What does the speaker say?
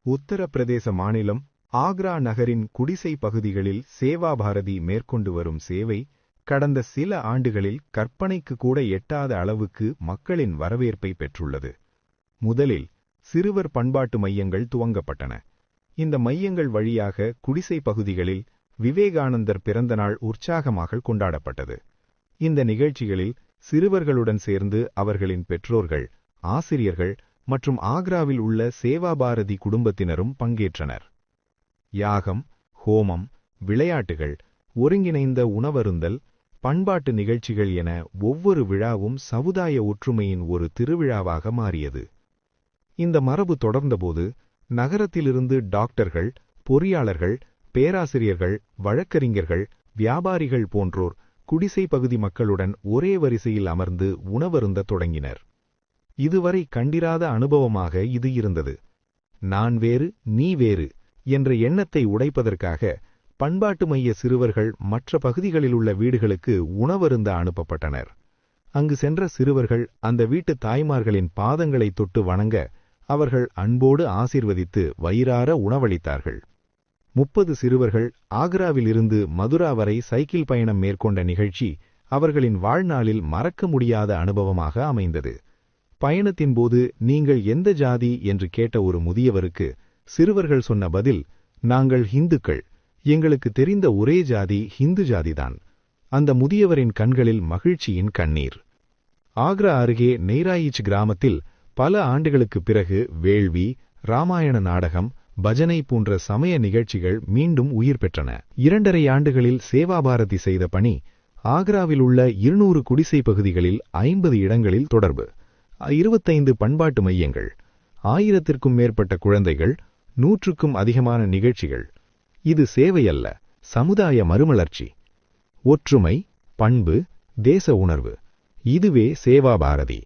உத்தரப்பிரதேச மாநிலம் ஆக்ரா நகரின் குடிசை பகுதிகளில் சேவா பாரதி மேற்கொண்டு வரும் சேவை கடந்த சில ஆண்டுகளில் கற்பனைக்கு கூட எட்டாத அளவுக்கு மக்களின் வரவேற்பை பெற்றுள்ளது. முதலில் சிறுவர் பண்பாட்டு மையங்கள் துவங்கப்பட்டன. இந்த மையங்கள் வழியாக குடிசை பகுதிகளில் விவேகானந்தர் பிறந்தநாள் உற்சாகமாக கொண்டாடப்பட்டது. இந்த நிகழ்ச்சிகளில் சிறுவர்களுடன் சேர்ந்து அவர்களின் பெற்றோர்கள், ஆசிரியர்கள் மற்றும் ஆக்ராவில் உள்ள சேவா பாரதி குடும்பத்தினரும் பங்கேற்றனர். யாகம், ஹோமம், விளையாட்டுகள், ஒருங்கிணைந்த உணவருந்தல், பண்பாட்டு நிகழ்ச்சிகள் என ஒவ்வொரு விழாவும் சமுதாய ஒற்றுமையின் ஒரு திருவிழாவாக மாறியது. இந்த மரபு தொடர்ந்தபோது நகரத்திலிருந்து டாக்டர்கள், பொறியாளர்கள், பேராசிரியர்கள், வழக்கறிஞர்கள், வியாபாரிகள் போன்றோர் குடிசை பகுதி மக்களுடன் ஒரே வரிசையில் அமர்ந்து உணவருந்த தொடங்கினர். இதுவரை கண்டிராத அனுபவமாக இது இருந்தது. நான் வேறு, நீ வேறு என்ற எண்ணத்தை உடைப்பதற்காக பண்பாட்டு மைய சிறுவர்கள் மற்ற பகுதிகளில் உள்ள வீடுகளுக்கு உணவருந்த அனுப்பப்பட்டனர். அங்கு சென்ற சிறுவர்கள் அந்த வீட்டு தாய்மார்களின் பாதங்களை தொட்டு வணங்க அவர்கள் அன்போடு ஆசீர்வதித்து வயிறார உணவளித்தார்கள். 30 சிறுவர்கள் ஆக்ராவில் இருந்து மதுரா வரை சைக்கிள் பயணம் மேற்கொண்ட நிகழ்ச்சி அவர்களின் வாழ்நாளில் மறக்க முடியாத அனுபவமாக அமைந்தது. பயணத்தின்போது நீங்கள் எந்த ஜாதி என்று கேட்ட ஒரு முதியவருக்கு சிறுவர்கள் சொன்ன பதில், நாங்கள் ஹிந்துக்கள், எங்களுக்கு தெரிந்த ஒரே ஜாதி ஹிந்து ஜாதிதான். அந்த முதியவரின் கண்களில் மகிழ்ச்சியின் கண்ணீர். ஆக்ரா அருகே நெய்ராயிச் கிராமத்தில் பல ஆண்டுகளுக்குப் பிறகு வேள்வி, ராமாயண நாடகம், பஜனை போன்ற சமய நிகழ்ச்சிகள் மீண்டும் உயிர் பெற்றன. 2.5 ஆண்டுகளில் சேவா பாரதி செய்த பணி ஆக்ராவில் உள்ள 200 குடிசை பகுதிகளில் 50 இடங்களில் தொடர்பு, 25 பண்பாட்டு மையங்கள், 1000த்திற்கும் மேற்பட்ட குழந்தைகள், 100க்கும் அதிகமான நிகழ்ச்சிகள். இது சேவையல்ல, சமுதாய மறுமலர்ச்சி. ஒற்றுமை, பண்பு, தேச உணர்வு, இதுவே சேவா பாரதி.